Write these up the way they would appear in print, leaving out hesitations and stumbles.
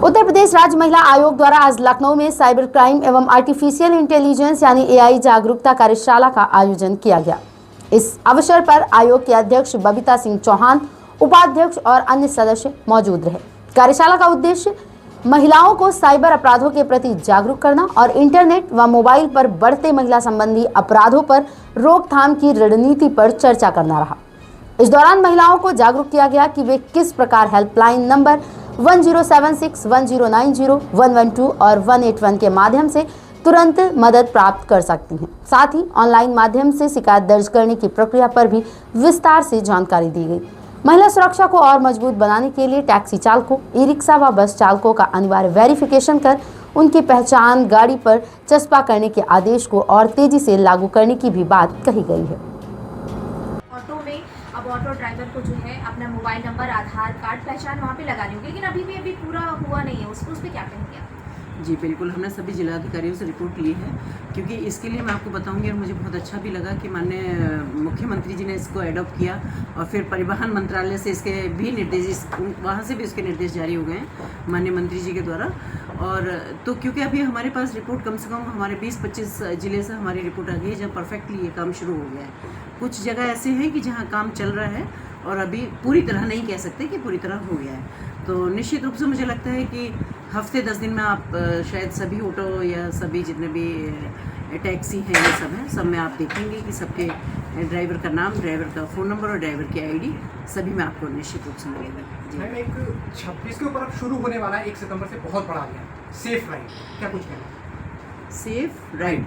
उत्तर प्रदेश राज्य महिला आयोग द्वारा आज लखनऊ में साइबर क्राइम एवं आर्टिफिशियल इंटेलिजेंस यानी एआई जागरूकता कार्यशाला का आयोजन किया गया। इस अवसर पर आयोग के अध्यक्ष बबीता सिंह चौहान, उपाध्यक्ष और अन्य सदस्य मौजूद रहे। कार्यशाला का उद्देश्य महिलाओं को साइबर अपराधों के प्रति जागरूक करना और इंटरनेट व मोबाइल पर बढ़ते महिला संबंधी अपराधों पर रोकथाम की रणनीति पर चर्चा करना रहा। इस दौरान महिलाओं को जागरूक किया गया कि वे किस प्रकार हेल्पलाइन नंबर 1076, 1090, 112 और 181 के माध्यम से तुरंत मदद प्राप्त कर सकती हैं। साथ ही ऑनलाइन माध्यम से शिकायत दर्ज करने की प्रक्रिया पर भी विस्तार से जानकारी दी गई। महिला सुरक्षा को और मजबूत बनाने के लिए टैक्सी चालकों, ई रिक्शा व बस चालकों का अनिवार्य वेरिफिकेशन कर उनकी पहचान गाड़ी पर चस्पा करने के आदेश को और तेजी से लागू करने की भी बात कही गई है। ऑटो में अब ऑटो ड्राइवर को जो है अपना मोबाइल नंबर, आधार कार्ड, पहचान वहाँ पे लगानी होगी, लेकिन अभी पूरा हुआ नहीं है। उस पर क्या कहेंगे आप? जी बिल्कुल, हमने सभी जिलाधिकारियों से रिपोर्ट ली है, क्योंकि इसके लिए मैं आपको बताऊंगी और मुझे बहुत अच्छा भी लगा कि माननीय मुख्यमंत्री जी ने इसको एडॉप्ट किया और फिर परिवहन मंत्रालय से इसके भी निर्देश, वहाँ से भी इसके निर्देश जारी हो गए हैं माननीय मंत्री जी के द्वारा। और तो क्योंकि अभी हमारे पास रिपोर्ट कम से कम हमारे 20-25 ज़िले से हमारी रिपोर्ट आ गई है जहाँ परफेक्टली ये काम शुरू हो गया है। कुछ जगह ऐसे हैं कि जहाँ काम चल रहा है और अभी पूरी तरह नहीं कह सकते कि पूरी तरह हो गया है। तो निश्चित रूप से मुझे लगता है कि हफ्ते 10 दिन में आप शायद सभी ऑटो या सभी जितने भी टैक्सी हैं ये सब हैं, सब में आप देखेंगे कि सबके ड्राइवर का नाम, ड्राइवर का फ़ोन नंबर और ड्राइवर की आईडी सभी में आपको निश्चित रूप से मिलेगा। मैम, एक 26 के ऊपर अब शुरू होने वाला है 1 सितंबर से, बहुत बड़ा गया सेफ राइड, क्या कुछ कहना? सेफ राइड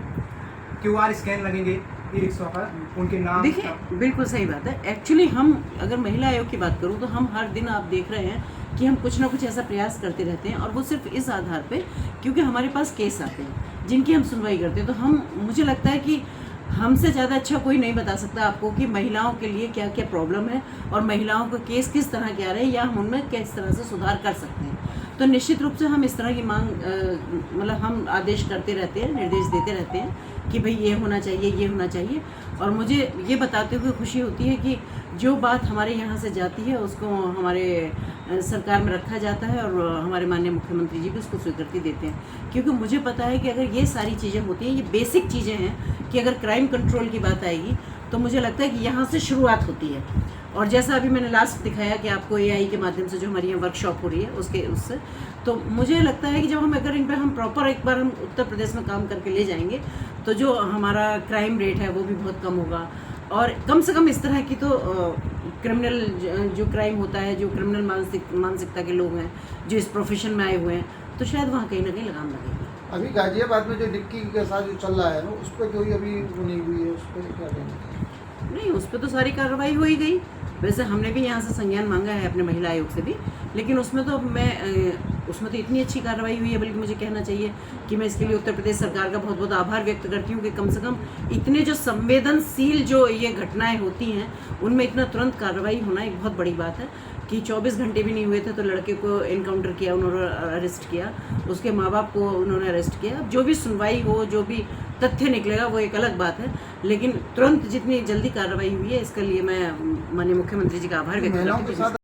QR स्कैन लगेंगे ई रिक्शा पर, उनके नाम। देखिए बिल्कुल सही बात है। एक्चुअली हम अगर महिला आयोग की बात करूँ तो हम हर दिन आप देख रहे हैं कि हम कुछ ना कुछ ऐसा प्रयास करते रहते हैं, और वो सिर्फ इस आधार पे क्योंकि हमारे पास केस आते हैं जिनकी हम सुनवाई करते हैं। तो मुझे लगता है कि हमसे ज़्यादा अच्छा कोई नहीं बता सकता आपको कि महिलाओं के लिए क्या क्या प्रॉब्लम है और महिलाओं का केस किस तरह के आ रहे हैं या हम उनमें किस तरह से सुधार कर सकते हैं। तो निश्चित रूप से हम इस तरह की मांग मतलब हम आदेश करते रहते हैं, निर्देश देते रहते हैं कि भाई ये होना चाहिए, ये होना चाहिए। और मुझे ये बताते हुए खुशी होती है कि जो बात हमारे यहाँ से जाती है उसको हमारे सरकार में रखा जाता है और हमारे माननीय मुख्यमंत्री जी भी उसको स्वीकृति देते हैं। क्योंकि मुझे पता है कि अगर ये सारी चीज़ें होती हैं, ये बेसिक चीज़ें हैं कि अगर क्राइम कंट्रोल की बात आएगी तो मुझे लगता है कि यहाँ से शुरुआत होती है। और जैसा अभी मैंने लास्ट दिखाया कि आपको एआई के माध्यम से जो हमारी यहाँ वर्कशॉप हो रही है उससे तो मुझे लगता है कि जब हम अगर इन पर हम प्रॉपर एक बार हम उत्तर प्रदेश में काम करके ले जाएंगे तो जो हमारा क्राइम रेट है वो भी बहुत कम होगा। और कम से कम इस तरह की तो क्रिमिनल जो क्राइम होता है, जो क्रिमिनल मानसिकता के लोग हैं जो इस प्रोफेशन में आए हुए हैं, तो शायद वहाँ कहीं ना कहीं लगाम लगेगी। अभी गाजियाबाद में जो डिक्की के साथ जो चल रहा है ना, उस पर कोई अभी वो नहीं हुई है, उस पर क्या कहेंगे? नहीं, उस पर तो सारी कार्रवाई हो ही गई। वैसे हमने भी यहाँ से संज्ञान मांगा है अपने महिला आयोग से भी, लेकिन उसमें तो उसमें तो इतनी अच्छी कार्रवाई हुई है, बल्कि मुझे कहना चाहिए कि मैं इसके लिए उत्तर प्रदेश सरकार का बहुत बहुत आभार व्यक्त करती हूँ कि कम से कम इतने जो संवेदनशील जो ये घटनाएं होती हैं उनमें इतना तुरंत कार्रवाई होना एक बहुत बड़ी बात है। कि 24 घंटे भी नहीं हुए थे तो लड़के को इनकाउंटर किया, उन्होंने अरेस्ट किया, उसके माँ बाप को उन्होंने अरेस्ट किया। जो भी सुनवाई हो, जो भी तथ्य निकलेगा वो एक अलग बात है, लेकिन तुरंत जितनी जल्दी कार्रवाई हुई है इसके लिए मैं माननीय मुख्यमंत्री जी का आभार व्यक्त करती हूँ।